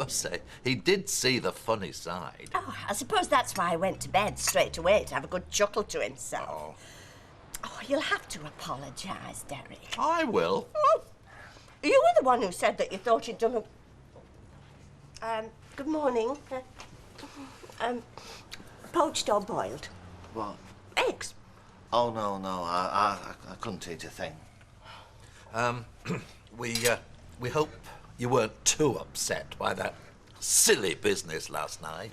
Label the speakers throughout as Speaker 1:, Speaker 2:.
Speaker 1: must say, he did see the funny side.
Speaker 2: Oh, I suppose that's why I went to bed straight away, to have a good chuckle to himself. Oh, you'll have to apologise, Derek.
Speaker 1: I will.
Speaker 2: Oh, you were the one who said that you thought you'd done a... good morning. Poached or boiled?
Speaker 3: What?
Speaker 2: Eggs.
Speaker 3: Oh, no, I couldn't eat a thing.
Speaker 1: We hope you weren't too upset by that silly business last night.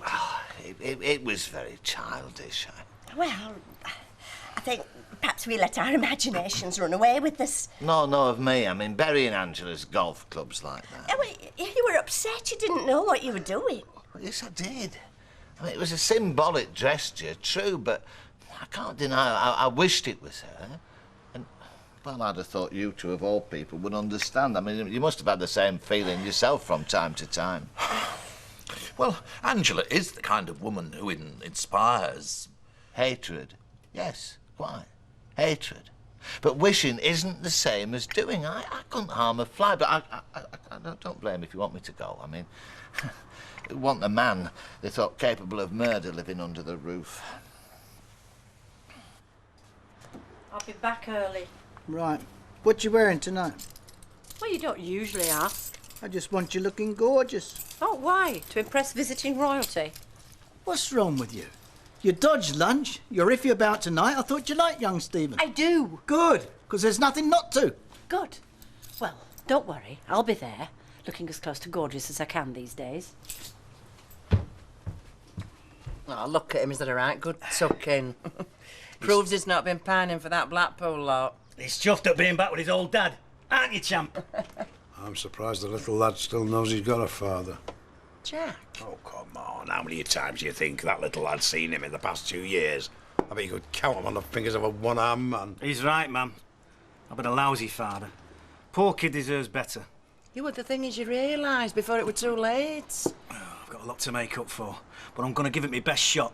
Speaker 3: It was very childish.
Speaker 2: Well, I think perhaps we let our imaginations run away with this.
Speaker 3: No, of me. I mean, Berry and Angela's golf clubs like that.
Speaker 2: Oh, well, you were upset. You didn't know what you were doing.
Speaker 3: Well, yes, I did. I mean, it was a symbolic gesture, true, but I can't deny I wished it was her. And, well, I'd have thought you two, of all people, would understand. I mean, you must have had the same feeling yourself from time to time.
Speaker 1: Well, Angela is the kind of woman who inspires...
Speaker 3: Hatred. Yes, quite. Hatred. But wishing isn't the same as doing. I couldn't harm a fly, but I don't blame if you want me to go. I mean, you want a man they thought capable of murder living under the roof.
Speaker 4: I'll be back early.
Speaker 5: Right. What you wearing tonight?
Speaker 4: Well, you don't usually ask.
Speaker 5: I just want you looking gorgeous.
Speaker 4: Oh, why? To impress visiting royalty?
Speaker 5: What's wrong with you? You dodged lunch. You're iffy about tonight. I thought you liked young Stephen.
Speaker 4: I do.
Speaker 5: Good, because there's nothing not to.
Speaker 4: Good. Well, don't worry. I'll be there, looking as close to gorgeous as I can these days.
Speaker 6: Oh, look at him. Is that all right? Good tucking. Proves he's not been pining for that Blackpool lot.
Speaker 7: He's chuffed at being back with his old dad, aren't you, champ?
Speaker 8: I'm surprised the little lad still knows he's got a father.
Speaker 6: Jack.
Speaker 8: Oh, come on. How many times do you think that little lad's seen him in the past 2 years? I bet you could count them on the fingers of a one-armed man.
Speaker 7: He's right, ma'am. I've been a lousy father. Poor kid deserves better.
Speaker 6: You what the thing is, you realised before it were too late.
Speaker 7: Oh, I've got a lot to make up for, but I'm going to give it my best shot.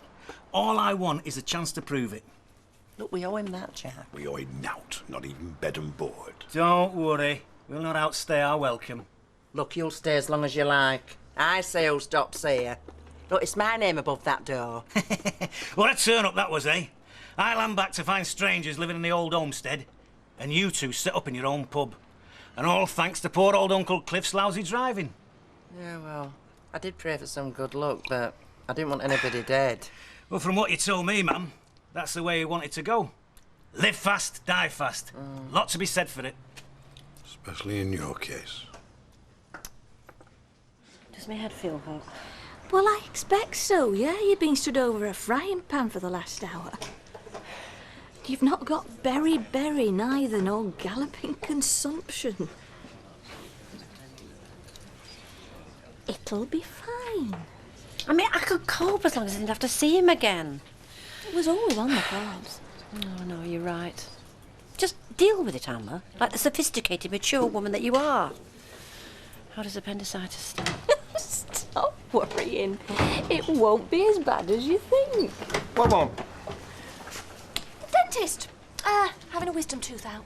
Speaker 7: All I want is a chance to prove it.
Speaker 6: Look, we owe him that, Jack.
Speaker 8: We owe him nought, not even bed and board.
Speaker 7: Don't worry. We'll not outstay our welcome.
Speaker 6: Look, you'll stay as long as you like. I say who stops here. Look, it's my name above that door.
Speaker 7: What a turn-up that was, eh? I land back to find strangers living in the old homestead, and you two set up in your own pub. And all thanks to poor old Uncle Cliff's lousy driving.
Speaker 6: Yeah, well, I did pray for some good luck, but I didn't want anybody dead.
Speaker 7: Well, from what you told me, ma'am, that's the way you want it to go. Live fast, die fast. Lot to be said for it.
Speaker 8: Especially in your case.
Speaker 4: Does my head feel hot?
Speaker 9: Well, I expect so, yeah? You've been stood over a frying pan for the last hour. You've not got berry neither, nor galloping consumption. It'll be fine.
Speaker 4: I mean, I could cope as long as I didn't have to see him again.
Speaker 9: It was always on the cards.
Speaker 4: Oh, no, you're right. Just deal with it, Alma, like the sophisticated, mature woman that you are. How does appendicitis start?
Speaker 9: Stop worrying. It won't be as bad as you think.
Speaker 10: What won't?
Speaker 9: Dentist. Having a wisdom tooth out.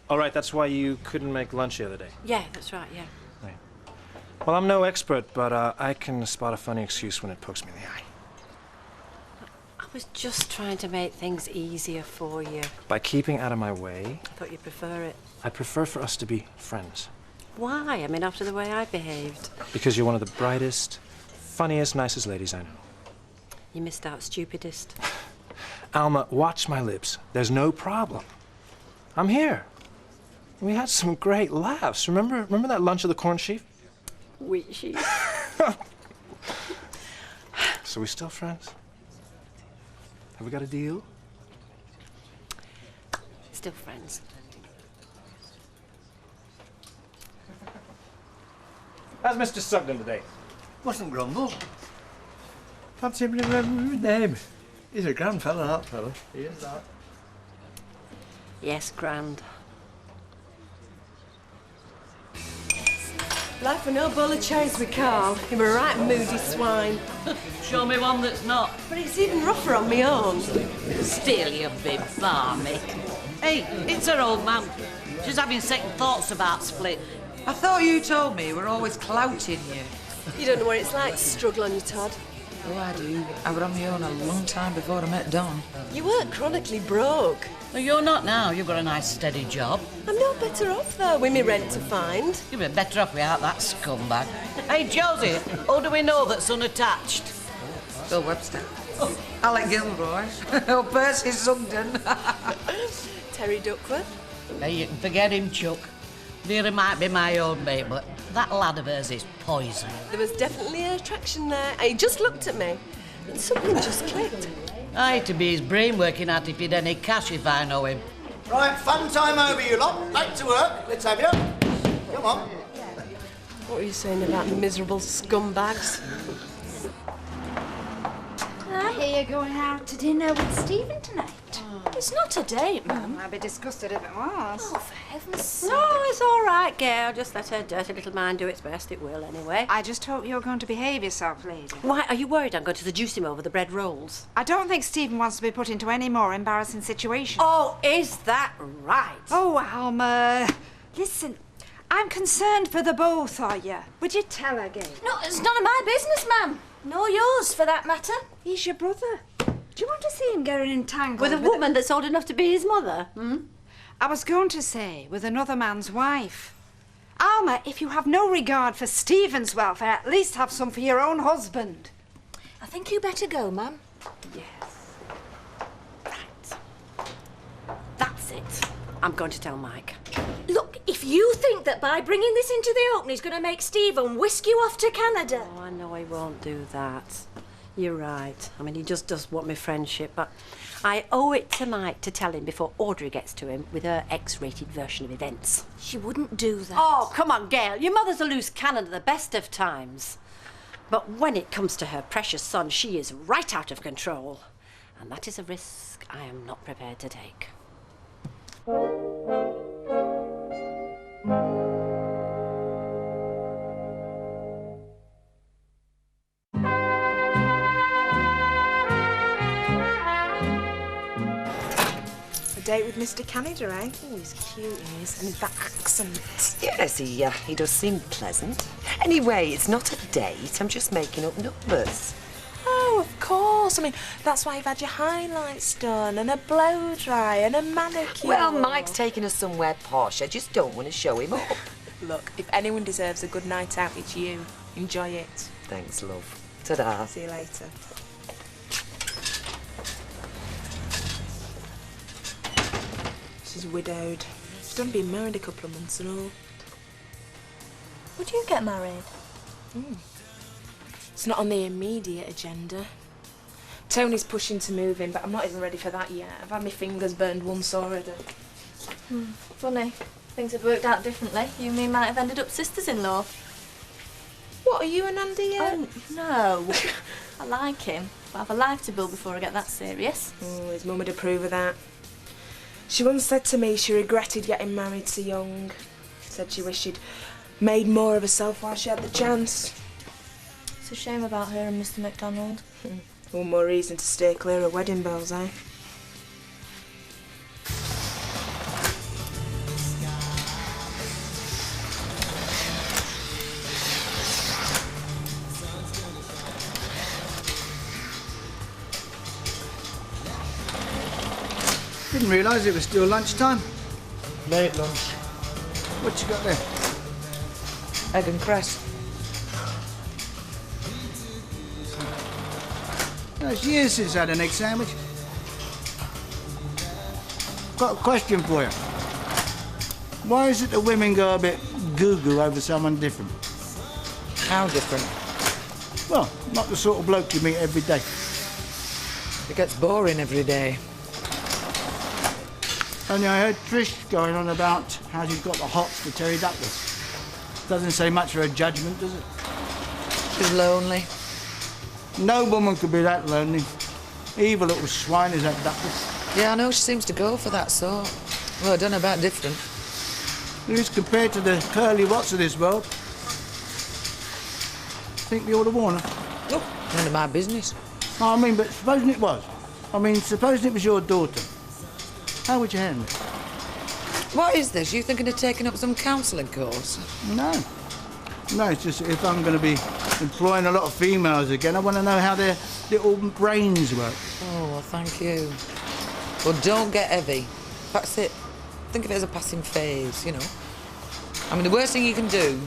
Speaker 10: All right, that's why you couldn't make lunch the other day.
Speaker 4: Yeah, that's right, yeah.
Speaker 10: Right. Well, I'm no expert, but I can spot a funny excuse when it pokes me in the eye.
Speaker 4: I was just trying to make things easier for you.
Speaker 10: By keeping out of my way,
Speaker 4: I thought you'd prefer it.
Speaker 10: I prefer for us to be friends.
Speaker 4: Why? I mean, after the way I behaved.
Speaker 10: Because you're one of the brightest, funniest, nicest ladies I know.
Speaker 4: You missed out stupidest.
Speaker 10: Alma, watch my lips. There's no problem. I'm here. We had some great laughs. Remember that lunch of the corn sheaf?
Speaker 4: Wheat sheaf.
Speaker 10: So we still friends? Have we got a deal?
Speaker 4: Still friends.
Speaker 10: How's Mr. Sugden today?
Speaker 11: Mustn't grumble. Fancy him remembering his name. He's a grand fella, that fella. He is that.
Speaker 4: Yes, grand.
Speaker 12: Life for no bowl of cherries with Carl. Him a right moody swine.
Speaker 13: Show me one that's not.
Speaker 12: But it's even rougher on me own.
Speaker 13: Still, you big barmy. Hey, it's her old man. She's having second thoughts about split.
Speaker 14: I thought you told me you were always clouting you.
Speaker 12: You don't know what it's like to struggle on your Todd.
Speaker 14: Oh, I do. I was on my own a long time before I met Don.
Speaker 12: You weren't chronically broke.
Speaker 13: Well, you're not now. You've got a nice steady job.
Speaker 12: I'm no better off, though, with me rent to find.
Speaker 13: You'd be better off without that scumbag. Hey, Josie, how do we know that's unattached?
Speaker 14: Bill Webster. Alec Gilroy. Oh, Percy Sugden.
Speaker 12: Terry Duckworth.
Speaker 13: Hey, you can forget him, Chuck. Vera might be my old mate, but that lad of hers is poison.
Speaker 12: There was definitely an attraction there. He just looked at me, and something just clicked.
Speaker 13: Aye, to be his brain working out if he'd any cash if I know him.
Speaker 15: Right, fun time over, you lot. Back to work. Let's have you. Come on.
Speaker 12: What were you saying about miserable scumbags?
Speaker 16: I hear you're going out to dinner with Stephen tonight.
Speaker 9: It's not a date, Mum.
Speaker 16: I'd be disgusted if it was.
Speaker 9: Oh, for heaven's sake.
Speaker 4: No, it's all right, Gail. Just let her dirty little mind do its best. It will, anyway.
Speaker 16: I just hope you're going to behave yourself, lady.
Speaker 4: Why, are you worried I'm going to seduce him over the bread rolls?
Speaker 16: I don't think Stephen wants to be put into any more embarrassing situations.
Speaker 4: Oh, is that right?
Speaker 16: Oh, Alma. Listen, I'm concerned for the both of you. Would you tell her, Gail?
Speaker 9: No, it's none of my business, Ma'am. Nor yours, for that matter.
Speaker 16: He's your brother. Do you want to see him getting entangled
Speaker 4: With a woman that's old enough to be his mother?
Speaker 16: I was going to say, with another man's wife. Alma, if you have no regard for Stephen's welfare, at least have some for your own husband.
Speaker 9: I think you better go, Mum.
Speaker 4: Yes. Right. That's it. I'm going to tell Mike.
Speaker 9: Look, if you think that by bringing this into the open he's going to make Stephen whisk you off to Canada...
Speaker 4: Oh, I know he won't do that. You're right. I mean, he just does want my friendship, but I owe it to Mike to tell him before Audrey gets to him with her X-rated version of events.
Speaker 9: She wouldn't do that.
Speaker 4: Oh, come on, Gail. Your mother's a loose cannon at the best of times. But when it comes to her precious son, she is right out of control. And that is a risk I am not prepared to take.
Speaker 17: Date with Mr. Canada, eh? Oh, he's cute, he is, and that accent.
Speaker 18: Yes, he does seem pleasant. Anyway, it's not a date. I'm just making up numbers.
Speaker 17: Oh, of course. I mean, that's why you've had your highlights done, and a blow dry, and a manicure.
Speaker 18: Well, Mike's taking us somewhere posh. I just don't want to show him up.
Speaker 17: Look, if anyone deserves a good night out, it's you. Enjoy it.
Speaker 18: Thanks, love. Ta-da.
Speaker 17: See you later. She's widowed. She's only been married a couple of months and all.
Speaker 9: Would you get married?
Speaker 17: It's not on the immediate agenda. Tony's pushing to move in, but I'm not even ready for that yet. I've had my fingers burned once already.
Speaker 9: Funny. Things had worked out differently. You and me might have ended up sisters-in-law.
Speaker 17: What, are you and Andy yet?
Speaker 9: No. I like him, but I have a life to build before I get that serious.
Speaker 17: Oh, his mum would approve of that. She once said to me she regretted getting married so young. Said she wished she'd made more of herself while she had the chance.
Speaker 9: It's a shame about her and Mr. MacDonald.
Speaker 17: All more reason to steer clear of wedding bells, eh?
Speaker 5: Didn't realise it was still lunchtime.
Speaker 11: Late lunch.
Speaker 5: What you got there?
Speaker 14: Egg and cress.
Speaker 5: No, it's years since I had an egg sandwich. Got a question for you. Why is it that women go a bit goo-goo over someone different?
Speaker 14: How different?
Speaker 5: Well, not the sort of bloke you meet every day.
Speaker 14: It gets boring every day.
Speaker 5: Only I heard Trish going on about how she's got the hots for Terry Duckworth. Doesn't say much for her judgment, does it?
Speaker 14: She's lonely.
Speaker 5: No woman could be that lonely. Evil little swine is that Duckworth.
Speaker 14: Yeah, I know she seems to go for that sort. Well, I don't know about different.
Speaker 5: Who's compared to the Curly Watts of this world? Think we ought to warn her?
Speaker 14: Oh, none of my business.
Speaker 5: I mean, but supposing it was. Supposing it was your daughter. How would you handle it?
Speaker 14: What is this? You thinking of taking up some counselling course?
Speaker 5: No. No, it's just if I'm going to be employing a lot of females again. I want to know how their little brains work.
Speaker 14: Oh, well, thank you. Well, don't get heavy. That's it. Think of it as a passing phase, you know. I mean, the worst thing you can do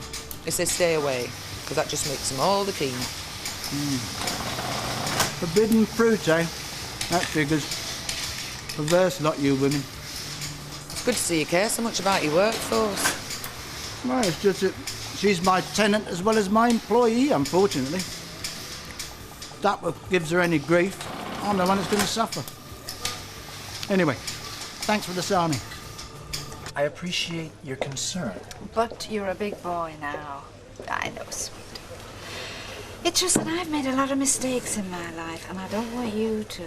Speaker 14: is say stay away, because that just makes them all the keen.
Speaker 5: Forbidden fruit, eh? That figures. Perverse lot, you women.
Speaker 14: It's good to see you care so much about your workforce.
Speaker 5: Well, it's just that she's my tenant as well as my employee, unfortunately. That what gives her any grief. I'm the one that's going to suffer. Anyway, thanks for the sarnie.
Speaker 10: I appreciate your concern.
Speaker 16: But you're a big boy now. I know, sweet. It's just that I've made a lot of mistakes in my life, and I don't want you to.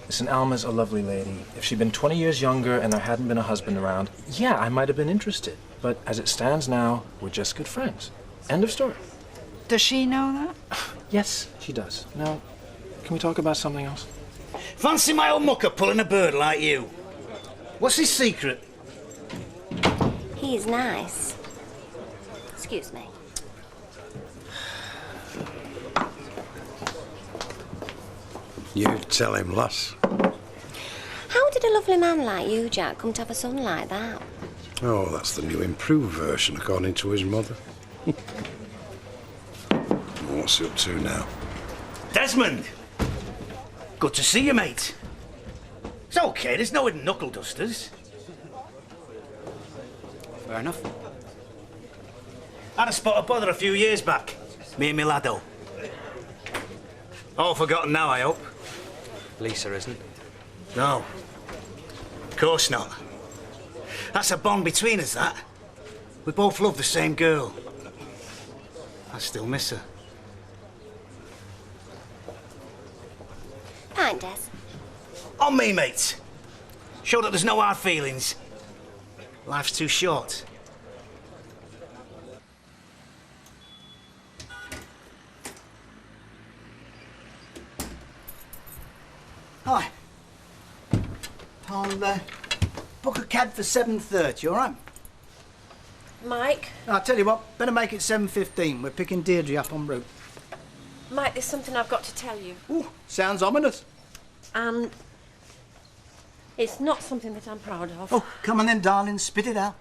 Speaker 10: Listen, Alma's a lovely lady. If she'd been 20 years younger and there hadn't been a husband around, yeah, I might have been interested. But as it stands now, we're just good friends. End of story.
Speaker 16: Does she know that?
Speaker 10: Yes, she does. Now, can we talk about something else?
Speaker 7: Fancy my old mucker pulling a bird like you. What's his secret?
Speaker 2: He's nice. Excuse me.
Speaker 8: You tell him, lass.
Speaker 2: How did a lovely man like you, Jack, come to have a son like that?
Speaker 8: Oh, that's the new improved version, according to his mother. What's he up to now?
Speaker 7: Desmond! Good to see you, mate. It's okay, there's no hidden knuckle dusters.
Speaker 15: Fair enough.
Speaker 7: Had a spot of bother a few years back. Me and my laddo. All forgotten now, I hope.
Speaker 15: Lisa isn't.
Speaker 7: No. Of course not. That's a bond between us, that. We both love the same girl. I still miss her.
Speaker 2: Fine, Des.
Speaker 7: On me, mate. Show that there's no hard feelings. Life's too short.
Speaker 5: Hi. I'll book a cab for 7:30, all right?
Speaker 4: Mike?
Speaker 5: I'll tell you what, better make it 7:15. We're picking Deirdre up en route.
Speaker 4: Mike, there's something I've got to tell you.
Speaker 5: Ooh, sounds ominous.
Speaker 4: And it's not something that I'm proud of.
Speaker 5: Oh, come on then, darling, spit it out.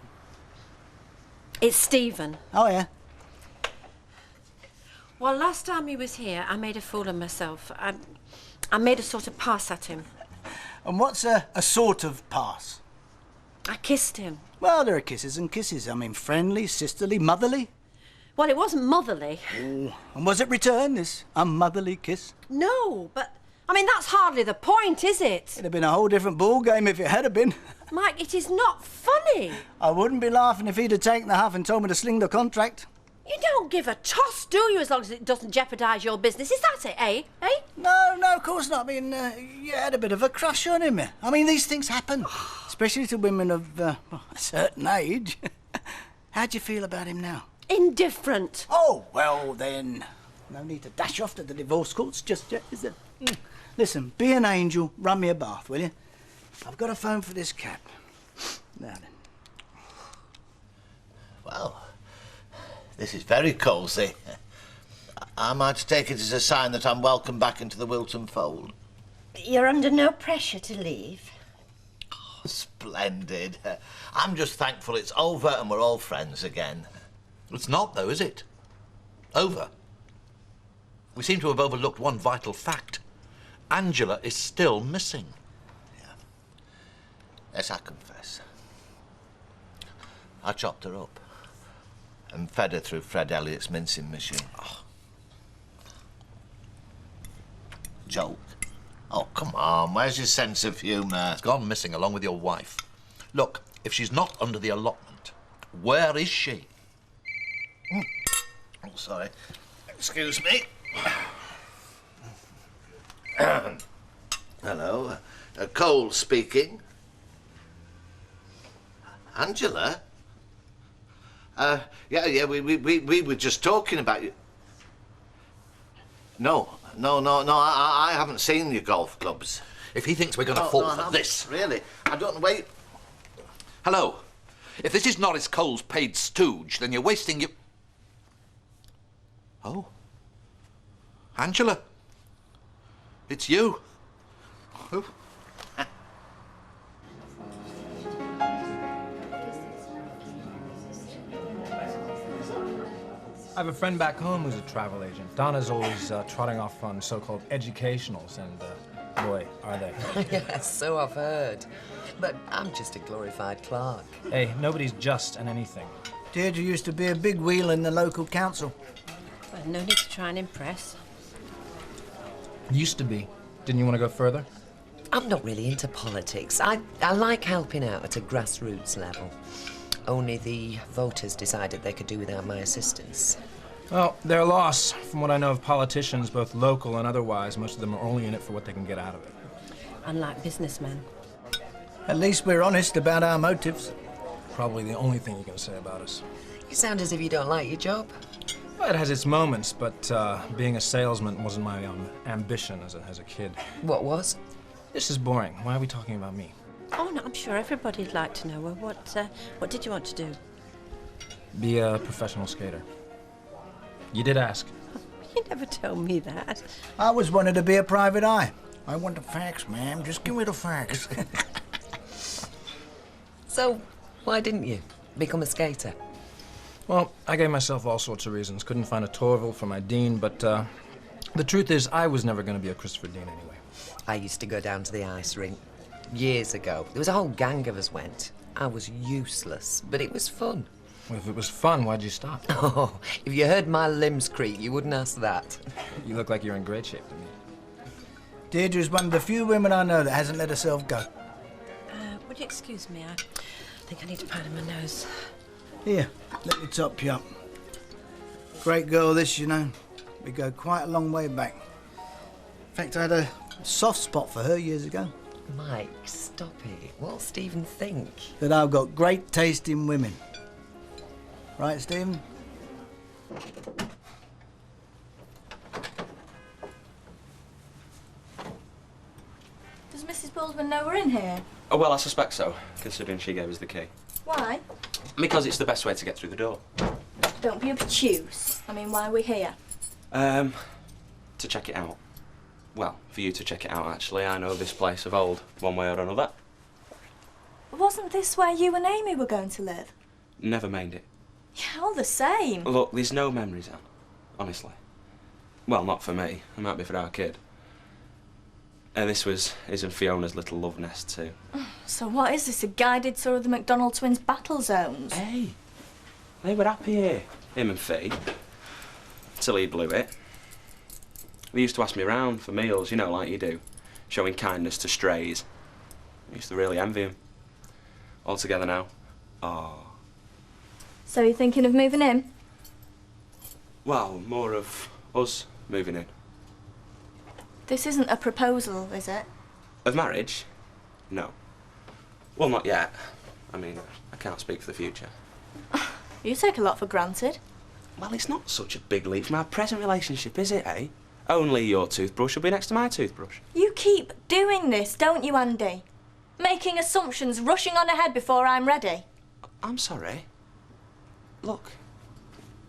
Speaker 4: It's Stephen.
Speaker 5: Oh, yeah?
Speaker 4: Well, last time he was here, I made a fool of myself. I made a sort of pass at him.
Speaker 5: And what's a sort of pass?
Speaker 4: I kissed him.
Speaker 5: Well, there are kisses and kisses. I mean, friendly, sisterly, motherly.
Speaker 4: Well, it wasn't motherly.
Speaker 5: Ooh. And was it returned, this unmotherly kiss?
Speaker 4: No, but, I mean, that's hardly the point, is it?
Speaker 5: It'd have been a whole different ball game if it had have been.
Speaker 4: Mike, it is not funny.
Speaker 5: I wouldn't be laughing if he'd have taken the huff and told me to sling the contract.
Speaker 4: You don't give a toss, do you, as long as it doesn't jeopardise your business? Is that it, eh? Eh?
Speaker 5: No, of course not. I mean, you had a bit of a crush on him. I mean, these things happen, especially to women of a certain age. How'd you feel about him now?
Speaker 4: Indifferent.
Speaker 5: Oh, well then, no need to dash off to the divorce courts just yet, is there? Listen, be an angel, run me a bath, will you? I've got a phone for this cab. Now then.
Speaker 3: Well, this is very cosy. Am I to take it as a sign that I'm welcome back into the Wilton fold?
Speaker 2: You're under no pressure to leave.
Speaker 3: Oh, splendid. I'm just thankful it's over and we're all friends again.
Speaker 1: It's not, though, is it? Over. We seem to have overlooked one vital fact. Angela is still missing.
Speaker 3: Yeah. Yes, I confess. I chopped her up and fed her through Fred Elliott's mincing machine. Oh. Joke. Oh, come on, where's your sense of humour?
Speaker 1: It's gone missing along with your wife. Look, if she's not under the allotment, where is she?
Speaker 3: Oh, sorry. Excuse me. Hello. Cole speaking. Angela? Yeah, we were just talking about you. No, I haven't seen your golf clubs.
Speaker 1: If he thinks we're going to fall for this...
Speaker 3: Really? I don't... Wait.
Speaker 1: Hello. If this is Norris Cole's paid stooge, then you're wasting your... Oh. Angela, it's you. Oh.
Speaker 10: I have a friend back home who's a travel agent. Donna's always trotting off on so-called educationals, and boy, are they.
Speaker 18: Yes, so I've heard. But I'm just a glorified clerk.
Speaker 10: Hey, nobody's just an anything.
Speaker 5: Deirdre used to be a big wheel in the local council.
Speaker 4: Well, no need to try and impress.
Speaker 10: Used to be. Didn't you want to go further?
Speaker 18: I'm not really into politics. I like helping out at a grassroots level. Only the voters decided they could do without my assistance.
Speaker 10: Well, their loss. From what I know of politicians, both local and otherwise, most of them are only in it for what they can get out of it.
Speaker 4: Unlike businessmen.
Speaker 5: At least we're honest about our motives.
Speaker 10: Probably the only thing you can say about us.
Speaker 18: You sound as if you don't like your job.
Speaker 10: Well, it has its moments, but being a salesman wasn't my ambition as a kid.
Speaker 18: What was?
Speaker 10: This is boring. Why are we talking about me?
Speaker 4: Oh, no, I'm sure everybody'd like to know. Well, what did you want to do?
Speaker 10: Be a professional skater. You did ask.
Speaker 4: You never told me that.
Speaker 5: I always wanted to be a private eye. I want the facts, ma'am. Just give me the facts.
Speaker 18: So, why didn't you become a skater?
Speaker 10: Well, I gave myself all sorts of reasons. Couldn't find a Torval for my dean, but the truth is I was never going to be a Christopher Dean anyway.
Speaker 18: I used to go down to the ice rink years ago. There was a whole gang of us went. I was useless, but it was fun.
Speaker 10: Well, if it was fun, why'd you stop?
Speaker 18: Oh, if you heard my limbs creak, you wouldn't ask that.
Speaker 10: You look like you're in great shape to me.
Speaker 5: Deirdre's one of the few women I know that hasn't let herself go.
Speaker 4: Would you excuse me? I think I need to powder my nose.
Speaker 5: Here, let me top you up. Great girl, this, you know. We go quite a long way back. In fact, I had a soft spot for her years ago.
Speaker 18: Mike, stop it. What'll Stephen think?
Speaker 5: That I've got great taste in women. Right, Stephen?
Speaker 9: Does Mrs. Baldwin know we're in here?
Speaker 19: Oh, well, I suspect so, considering she gave us the key.
Speaker 9: Why?
Speaker 19: Because it's the best way to get through the door.
Speaker 9: Don't be obtuse. I mean, why are we here?
Speaker 19: To check it out. Well, for you to check it out, actually. I know this place of old, one way or another.
Speaker 9: Wasn't this where you and Amy were going to live?
Speaker 19: Never mind it.
Speaker 9: Yeah, all the same.
Speaker 19: Look, there's no memories, Anne. Honestly. Well, not for me. It might be for our kid. This was his and Fiona's little love nest, too.
Speaker 9: So what is this, a guided tour of the McDonald twins' battle zones?
Speaker 19: Hey, they were happy here, him and Fee. Till he blew it. They used to ask me round for meals, you know, like you do. Showing kindness to strays. I used to really envy him. All together now. Oh.
Speaker 9: So you're thinking of moving in?
Speaker 19: Well, more of us moving in.
Speaker 9: This isn't a proposal, is it?
Speaker 19: Of marriage? No. Well, not yet. I mean, I can't speak for the future.
Speaker 9: You take a lot for granted.
Speaker 19: Well, it's not such a big leap from our present relationship, is it, eh? Only your toothbrush will be next to my toothbrush.
Speaker 9: You keep doing this, don't you, Andy? Making assumptions, rushing on ahead before I'm ready.
Speaker 19: I'm sorry. Look,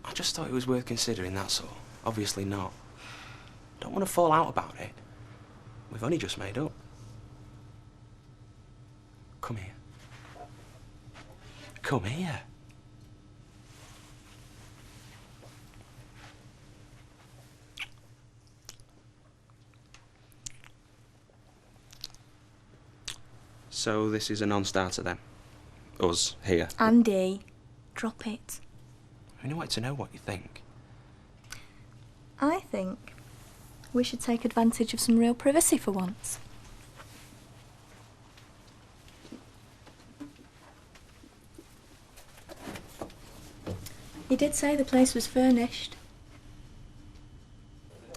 Speaker 19: I just thought it was worth considering, that's all. Obviously not. Don't want to fall out about it. We've only just made up. Come here. Come here. So this is a non-starter then? Us here?
Speaker 9: Andy, drop it.
Speaker 19: I wanted to know what you think.
Speaker 9: I think we should take advantage of some real privacy for once. He did say the place was furnished.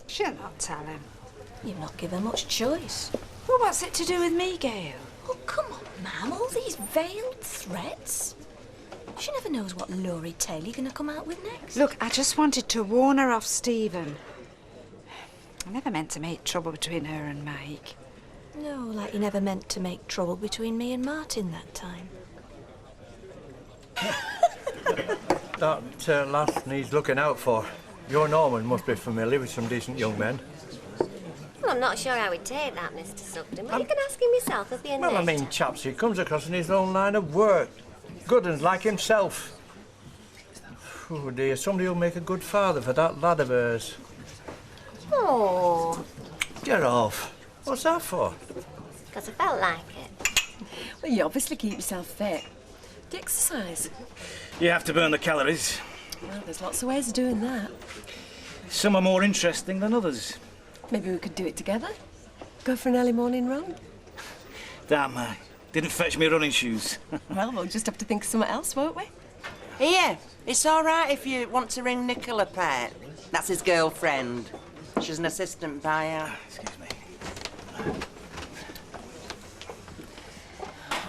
Speaker 16: She'll not tell him.
Speaker 9: You've not given much choice.
Speaker 16: Well, what's it to do with me, Gail?
Speaker 9: Oh, come on, ma'am. All these veiled threats. She never knows what Laurie Taylor's going to come out with next.
Speaker 16: Look, I just wanted to warn her off Stephen. I never meant to make trouble between her and Mike.
Speaker 9: No, like you never meant to make trouble between me and Martin that time.
Speaker 11: That lass needs looking out for. Your Norman must be familiar with some decent young men.
Speaker 20: Well, I'm not sure how he'd take that, Mr. Sugden, but you can ask him yourself. He'll be a
Speaker 11: Well, I mean, chaps, he comes across in his own line of work. Good uns like himself. Oh, dear, somebody will make a good father for that lad of hers.
Speaker 20: Oh.
Speaker 11: Get off. What's that for?
Speaker 20: Because I felt like it.
Speaker 12: Well, you obviously keep yourself fit. Do you exercise?
Speaker 7: You have to burn the calories.
Speaker 12: Well, there's lots of ways of doing that.
Speaker 7: Some are more interesting than others.
Speaker 12: Maybe we could do it together? Go for an early morning run?
Speaker 7: Damn, didn't fetch me running shoes.
Speaker 12: Well, we'll just have to think of something else, won't we?
Speaker 6: Here, it's all right if you want to ring Nicola Pet. That's his girlfriend. She's an assistant buyer.
Speaker 7: Excuse me.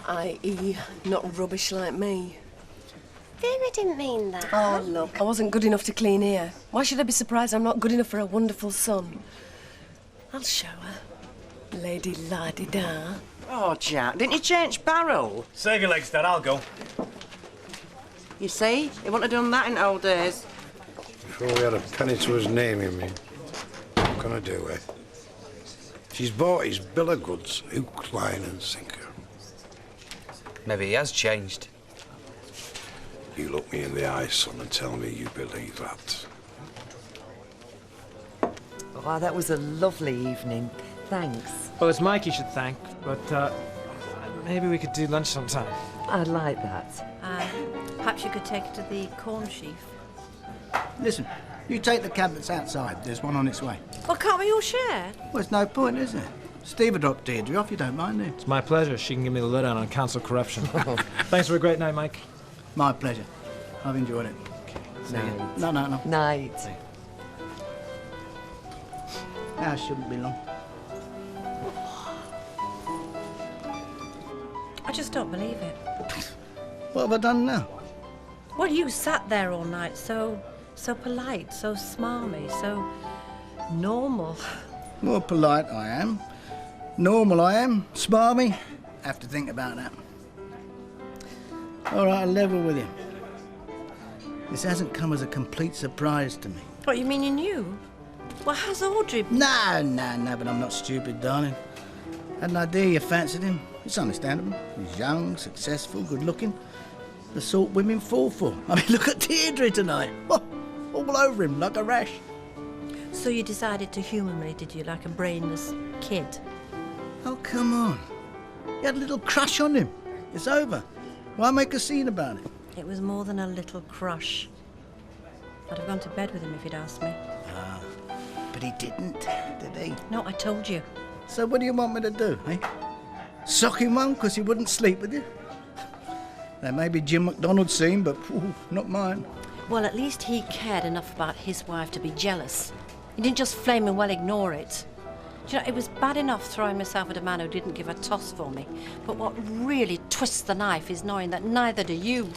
Speaker 12: I.e., not rubbish like me.
Speaker 20: Vera didn't mean that.
Speaker 12: Oh, look, I wasn't good enough to clean here. Why should I be surprised I'm not good enough for a wonderful son? I'll show her. Lady La-di-da.
Speaker 6: Oh, Jack, didn't you change barrel?
Speaker 7: Save your legs, Dad, I'll go.
Speaker 6: You see, he wouldn't have done that in old days.
Speaker 8: Before we had a penny to his name, you mean? What can I do, eh? She's bought his bill of goods, hook, line and sinker.
Speaker 21: Maybe he has changed.
Speaker 8: You look me in the eye, son, and tell me you believe that.
Speaker 18: Oh, that was a lovely evening. Thanks.
Speaker 10: Well, it's Mike you should thank, but maybe we could do lunch sometime.
Speaker 18: I like that.
Speaker 4: Perhaps you could take it to the corn sheaf.
Speaker 5: Listen, you take the cab that's outside. There's one on its way.
Speaker 4: Well, can't we all share?
Speaker 5: Well, there's no point, is there? Steve will drop Deirdre off, you don't mind, do you?
Speaker 10: It's my pleasure. She can give me the lowdown on council corruption. Thanks for a great night, Mike.
Speaker 5: My pleasure. I've enjoyed it. See you.
Speaker 18: Night.
Speaker 5: No.
Speaker 18: Night.
Speaker 5: Now shouldn't be long.
Speaker 4: I just don't believe it.
Speaker 5: What have I done now?
Speaker 4: Well, you sat there all night so polite, so smarmy, so normal.
Speaker 5: More polite I am. Normal I am. Smarmy. Have to think about that. All right, I'll level with you. This hasn't come as a complete surprise to me.
Speaker 4: What, you mean you knew? Well, how's Audrey?
Speaker 5: No, but I'm not stupid, darling. Had an idea you fancied him. It's understandable. He's young, successful, good-looking. The sort women fall for. I mean, look at Deirdre tonight. Oh, all over him like a rash.
Speaker 4: So you decided to humour me, did you, like a brainless kid?
Speaker 5: Oh, come on. You had a little crush on him. It's over. Why make a scene about it?
Speaker 4: It was more than a little crush. I'd have gone to bed with him if he'd asked me.
Speaker 5: Ah, but he didn't, did he?
Speaker 4: No, I told you.
Speaker 5: So what do you want me to do, eh? Sock him one because he wouldn't sleep with you? That may be Jim McDonald's scene, but not mine.
Speaker 4: Well, at least he cared enough about his wife to be jealous. He didn't just flaming well ignore it. Do you know, it was bad enough throwing myself at a man who didn't give a toss for me. But what really twists the knife is knowing that neither do you.